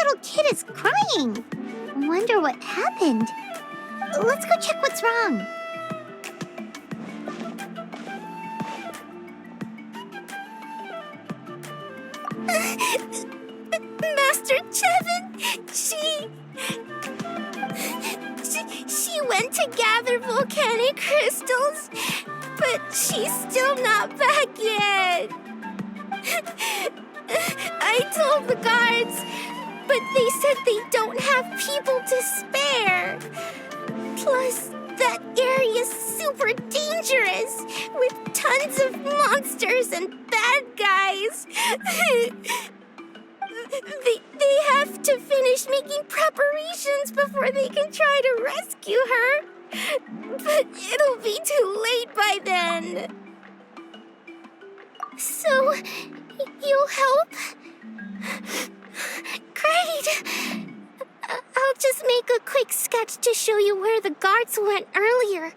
little kid is crying. Wonder what happened. Let's go check what's wrong. Master Chevin, she went to gather volcanic crystals, but she's still not back yet. I told the guards, but they said they don't have people to spare. Plus, that area's super dangerous, with tons of monsters and bad guys. They have to finish making preparations before they can try to rescue her. But it'll be too late by then. So, you'll help? Great! I'll just make a quick sketch to show you where the guards went earlier.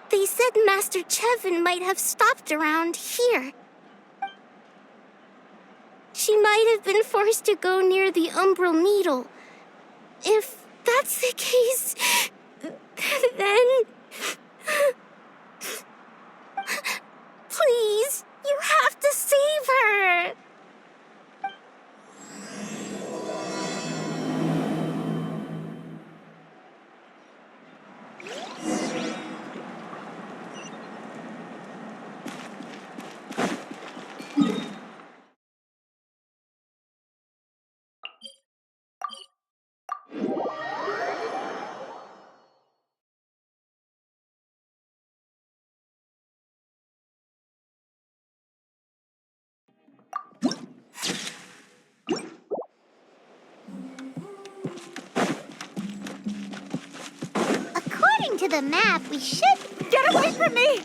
They said Master Chevin might have stopped around here. She might have been forced to go near the umbral needle. If that's the case, then... Please, you have to save her! According to the map, we should... Get away from me!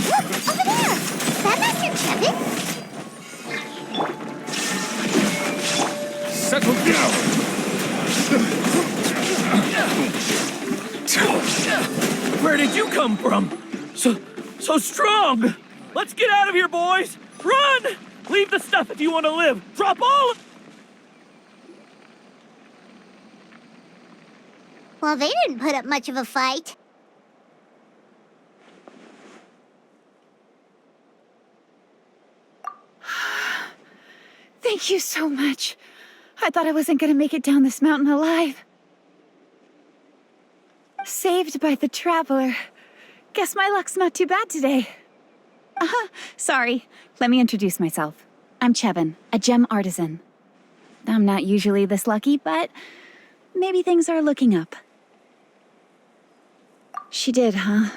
Look, over there! Is that Master Chevin? Settle down! Where did you come from? So strong! Let's get out of here, boys! Run! Leave the stuff if you want to live! Drop all... Well, they didn't put up much of a fight. Thank you so much. I thought I wasn't gonna make it down this mountain alive. Saved by the Traveler. Guess my luck's not too bad today. Sorry. Let me introduce myself. I'm Chevin, a gem artisan. I'm not usually this lucky, but maybe things are looking up. She did, huh?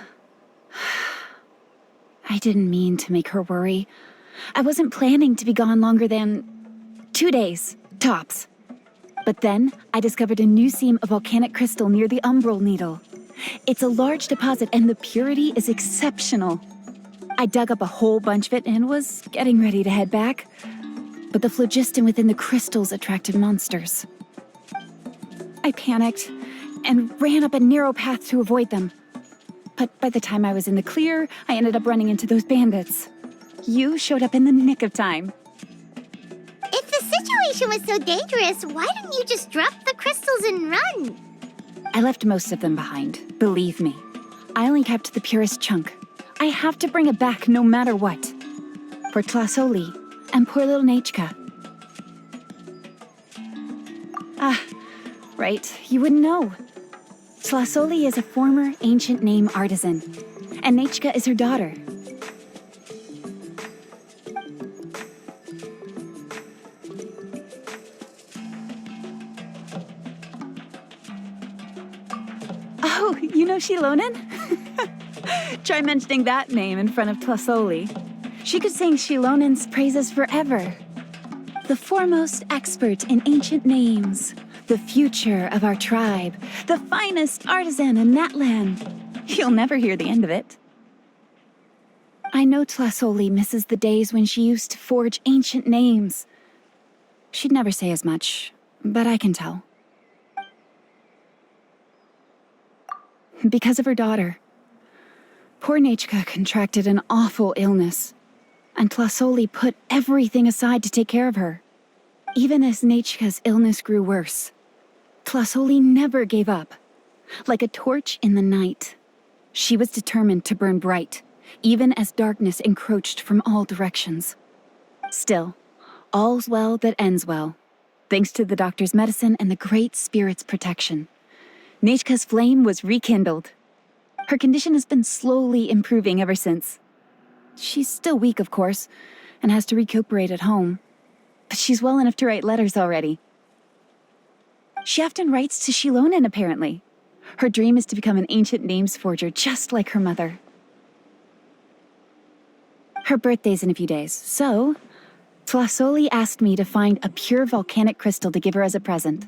I didn't mean to make her worry. I wasn't planning to be gone longer than 2 days, tops. But then, I discovered a new seam of volcanic crystal near the umbral needle. It's a large deposit and the purity is exceptional. I dug up a whole bunch of it and was getting ready to head back. But the phlogiston within the crystals attracted monsters. I panicked and ran up a narrow path to avoid them. But by the time I was in the clear, I ended up running into those bandits. You showed up in the nick of time. If the situation was so dangerous, why didn't you just drop the crystals and run? I left most of them behind, believe me. I only kept the purest chunk. I have to bring it back no matter what. For Tlasoli and poor little Nechka. Right, you wouldn't know. Tlasoli is a former ancient name artisan, and Nechka is her daughter. Oh, you know Shilonen? Try mentioning that name in front of Tlasoli. She could sing Shilonen's praises forever. The foremost expert in ancient names. The future of our tribe. The finest artisan in that land. You'll never hear the end of it. I know Tlasoli misses the days when she used to forge ancient names. She'd never say as much, but I can tell. Because of her daughter. Poor Nechka contracted an awful illness, and Tlasoli put everything aside to take care of her. Even as Nechka's illness grew worse, Tlasoli never gave up. Like a torch in the night, she was determined to burn bright, even as darkness encroached from all directions. Still, all's well that ends well. Thanks to the doctor's medicine and the Great Spirit's protection, Nechka's flame was rekindled. Her condition has been slowly improving ever since. She's still weak, of course, and has to recuperate at home. But she's well enough to write letters already. She often writes to Shilonen, apparently. Her dream is to become an ancient names forger, just like her mother. Her birthday's in a few days, so Tlasoli asked me to find a pure volcanic crystal to give her as a present.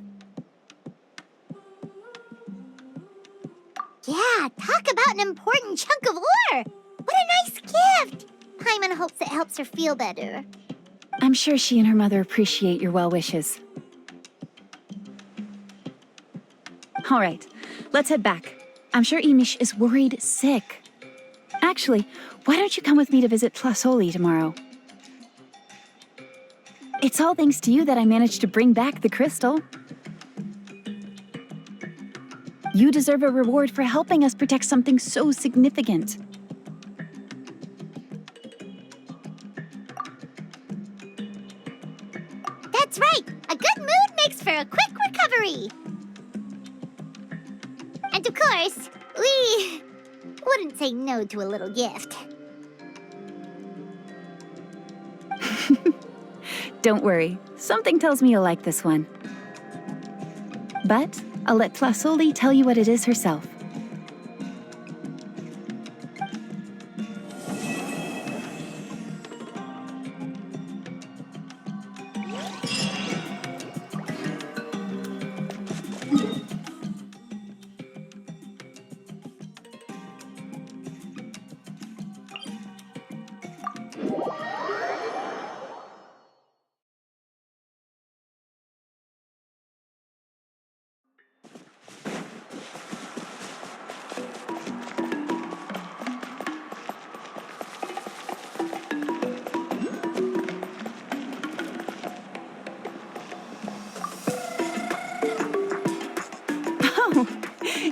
Yeah, talk about an important chunk of ore! What a nice gift! Paimon hopes it helps her feel better. I'm sure she and her mother appreciate your well wishes. All right, let's head back. I'm sure Imish is worried sick. Actually, why don't you come with me to visit Tlasoli tomorrow? It's all thanks to you that I managed to bring back the crystal. You deserve a reward for helping us protect something so significant. That's right! A good mood makes for a quick recovery! And of course, we wouldn't say no to a little gift. Don't worry, something tells me you'll like this one. But I'll let Tlasoli tell you what it is herself.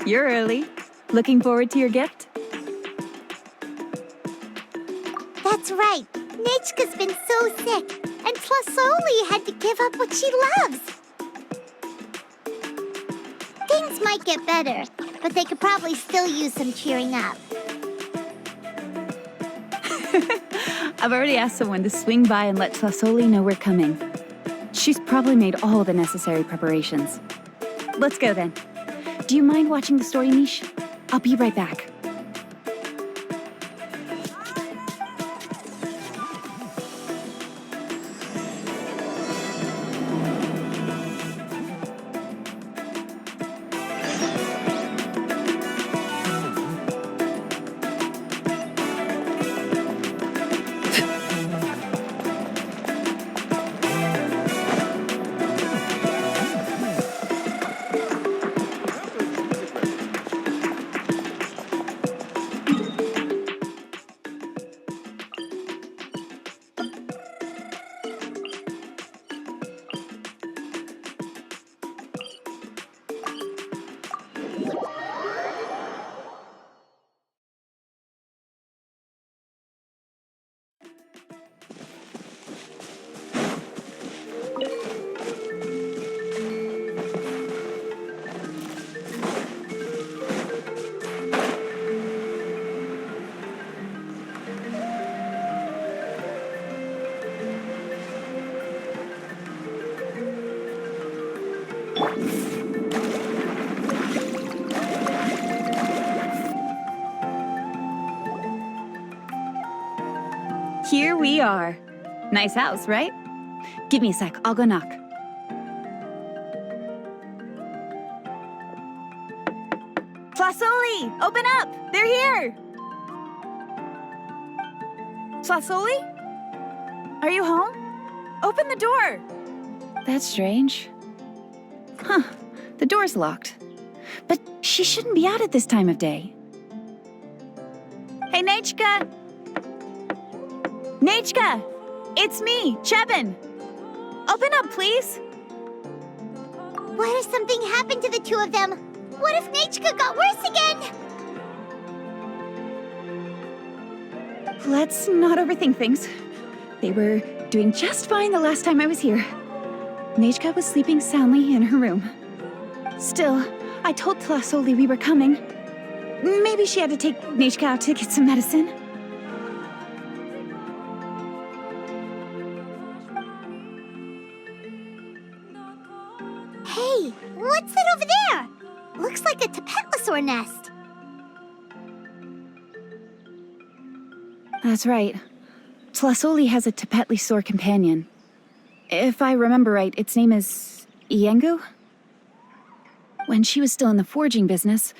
You're early. Looking forward to your gift? That's right. Nechka's been so sick, and Tlasoli had to give up what she loves. Things might get better, but they could probably still use some cheering up. I've already asked someone to swing by and let Tlasoli know we're coming. She's probably made all the necessary preparations. Let's go then. Do you mind watching the story, Mish? I'll be right back. Here we are. Nice house, right? Give me a sec, I'll go knock. Tlasoli, open up! They're here! Tlasoli? Are you home? Open the door! That's strange. Huh, the door's locked. But she shouldn't be out at this time of day. Hey, Nechka! Nechka! It's me, Chevin! Open up, please! What if something happened to the two of them? What if Nechka got worse again? Let's not overthink things. They were doing just fine the last time I was here. Nechka was sleeping soundly in her room. Still, I told Tlasoli we were coming. Maybe she had to take Nechka out to get some medicine. Hey, what's that over there? Looks like a Tepetli nest. That's right. Tlasoli has a Tepetli companion. If I remember right, its name is Iengu? When she was still in the forging business,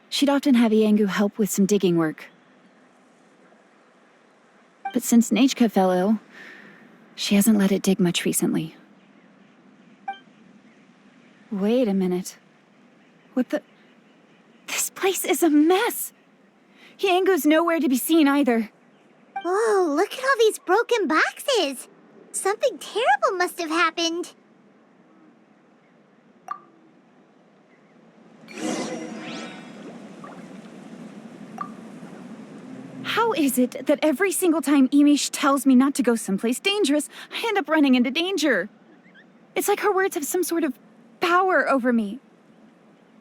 she'd often have Iengu help with some digging work. But since Nechka fell ill, she hasn't let it dig much recently. Wait a minute. What the... This place is a mess! Iengu's nowhere to be seen either. Whoa, look at all these broken boxes! Something terrible must have happened. How is it that every single time Imish tells me not to go someplace dangerous, I end up running into danger? It's like her words have some sort of power over me.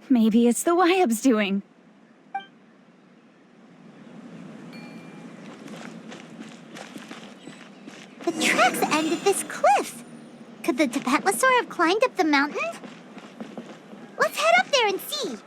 Maybe it's the Wyab's doing. The tracks end at this cliff. Could the Tepetli have climbed up the mountain? Let's head up there and see.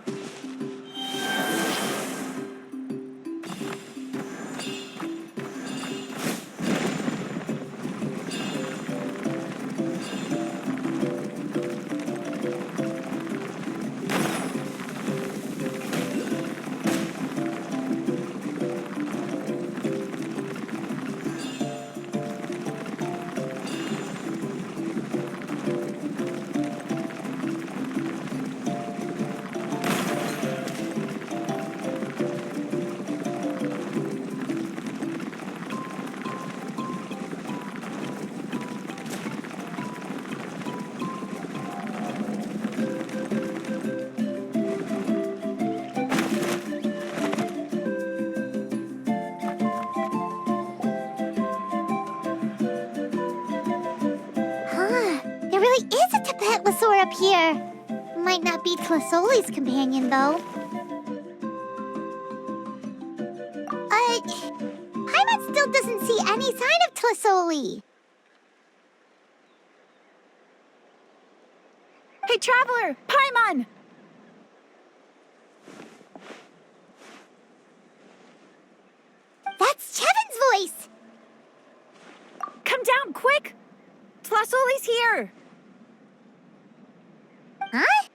There really is a Tepetli up here. Might not be Tlasoli's companion, though. Paimon still doesn't see any sign of Tlasoli. Hey, Traveler! Paimon! That's Chevin's voice! Come down, quick! Tlasoli's here! Huh?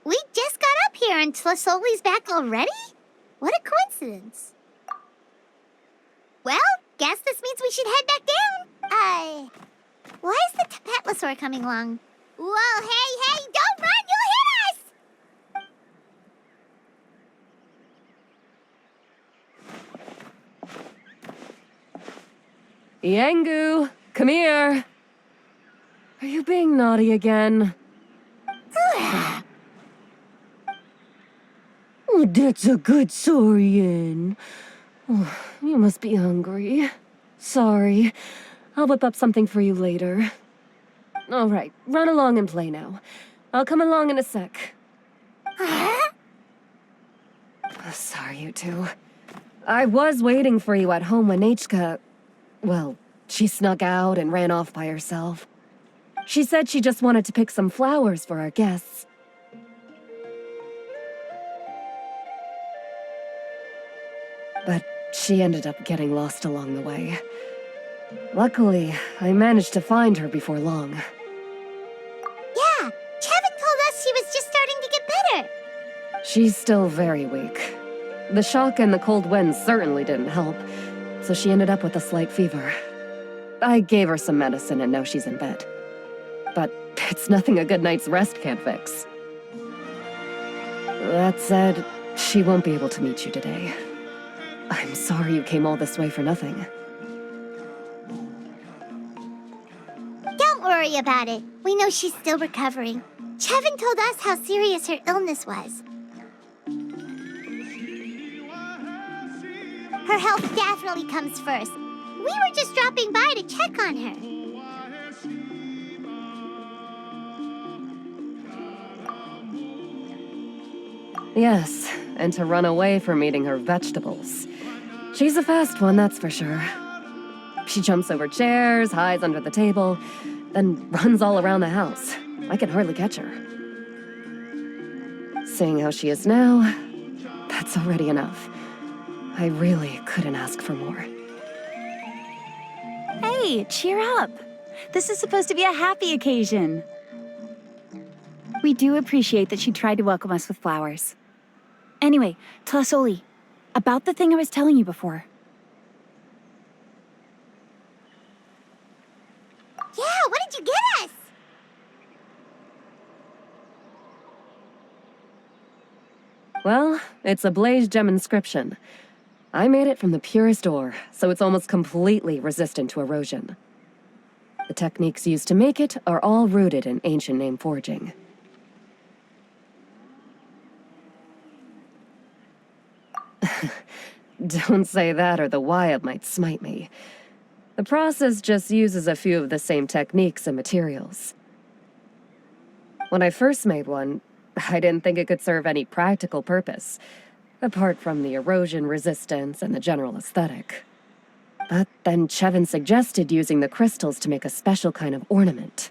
We just got up here and Tlasoli's back already? What a coincidence. Well, guess this means we should head back down. Why is the Tepetli coming along? Whoa, hey, don't run, you'll hit us! Iengu, come here. Are you being naughty again? Oh, that's a good saurian. Oh, you must be hungry. Sorry. I'll whip up something for you later. All right, run along and play now. I'll come along in a sec. Sorry, you two. I was waiting for you at home when Nechka... Well, she snuck out and ran off by herself. She said she just wanted to pick some flowers for our guests. But she ended up getting lost along the way. Luckily, I managed to find her before long. Yeah, Chevin told us she was just starting to get better. She's still very weak. The shock and the cold winds certainly didn't help, so she ended up with a slight fever. I gave her some medicine and now she's in bed. But it's nothing a good night's rest can't fix. That said, she won't be able to meet you today. I'm sorry you came all this way for nothing. Don't worry about it. We know she's still recovering. Chevin told us how serious her illness was. Her health definitely comes first. We were just dropping by to check on her. Yes, and to run away from eating her vegetables. She's a fast one, that's for sure. She jumps over chairs, hides under the table, then runs all around the house. I can hardly catch her. Seeing how she is now, that's already enough. I really couldn't ask for more. Hey, cheer up. This is supposed to be a happy occasion. We do appreciate that she tried to welcome us with flowers. Anyway, Tlasoli, about the thing I was telling you before. Yeah, what did you get us? Well, it's a blaze gem inscription. I made it from the purest ore, so it's almost completely resistant to erosion. The techniques used to make it are all rooted in ancient name forging. Don't say that or the Wyatt might smite me. The process just uses a few of the same techniques and materials. When I first made one, I didn't think it could serve any practical purpose, apart from the erosion resistance and the general aesthetic. But then Chevin suggested using the crystals to make a special kind of ornament.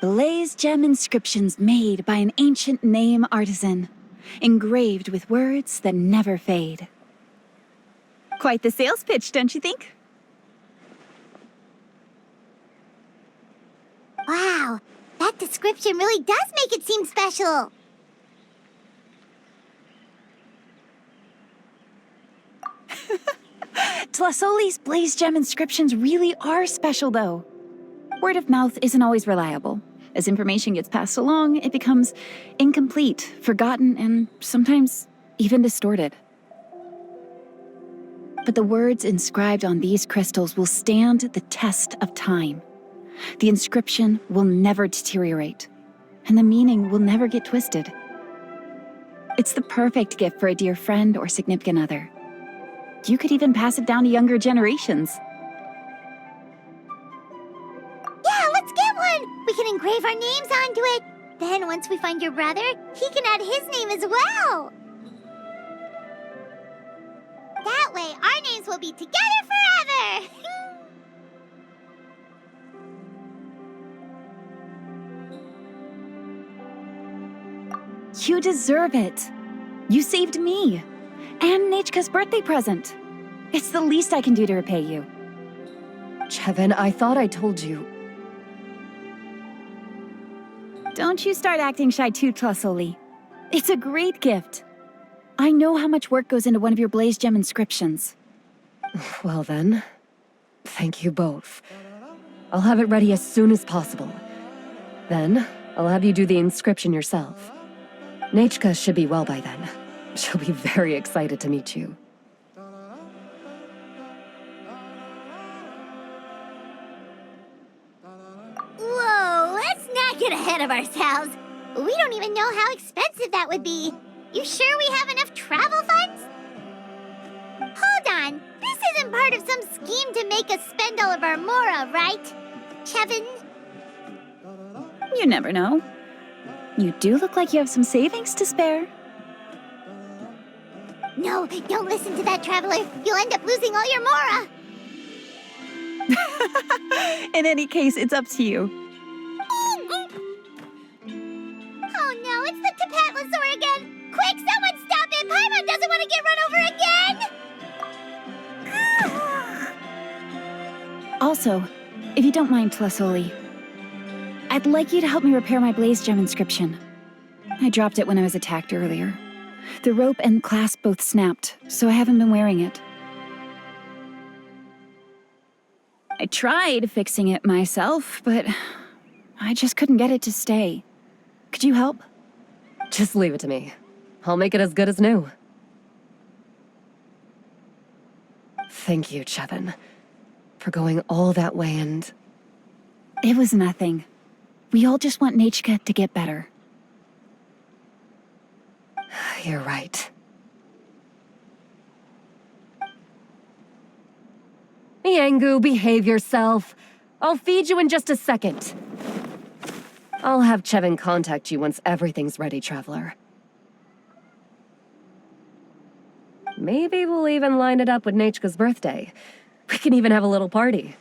Blaze gem inscriptions made by an ancient name artisan, engraved with words that never fade. Quite the sales pitch, don't you think? Wow, that description really does make it seem special. Tlasoli's blaze gem inscriptions really are special, though. Word of mouth isn't always reliable. As information gets passed along, it becomes incomplete, forgotten, and sometimes even distorted. But the words inscribed on these crystals will stand the test of time. The inscription will never deteriorate, and the meaning will never get twisted. It's the perfect gift for a dear friend or significant other. You could even pass it down to younger generations. Yeah, let's get one! We can engrave our names onto it. Then once we find your brother, he can add his name as well. That way, our names will be together forever! You deserve it. You saved me. And Nechka's birthday present. It's the least I can do to repay you. Chevin, I thought I told you. Don't you start acting shy too, Tlasoli. It's a great gift. I know how much work goes into one of your blaze gem inscriptions. Well then, thank you both. I'll have it ready as soon as possible. Then, I'll have you do the inscription yourself. Nechka should be well by then. She'll be very excited to meet you. Whoa, let's not get ahead of ourselves. We don't even know how expensive that would be. You sure we have enough travel funds? Hold on, this isn't part of some scheme to make us spend all of our mora, right? Chevin? You never know. You do look like you have some savings to spare. No, don't listen to that, traveler. You'll end up losing all your mora. In any case, it's up to you. Oh no, it's the Tepetli again! Quick, someone stop it! Paimon doesn't want to get run over again! Also, if you don't mind, Tlasoli, I'd like you to help me repair my blaze gem inscription. I dropped it when I was attacked earlier. The rope and clasp both snapped, so I haven't been wearing it. I tried fixing it myself, but I just couldn't get it to stay. Could you help? Just leave it to me. I'll make it as good as new. Thank you, Chevin, for going all that way and... It was nothing. We all just want Nachka to get better. You're right. Yangu, behave yourself. I'll feed you in just a second. I'll have Chevin contact you once everything's ready, Traveler. Maybe we'll even line it up with Nachka's birthday. We can even have a little party.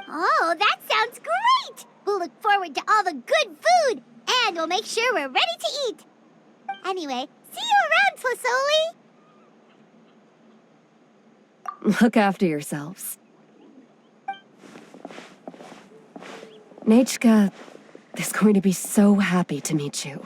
Oh, that sounds great! We'll look forward to all the good food, and we'll make sure we're ready to eat. Anyway, see you around, Plisoli! Look after yourselves. Nachka is going to be so happy to meet you.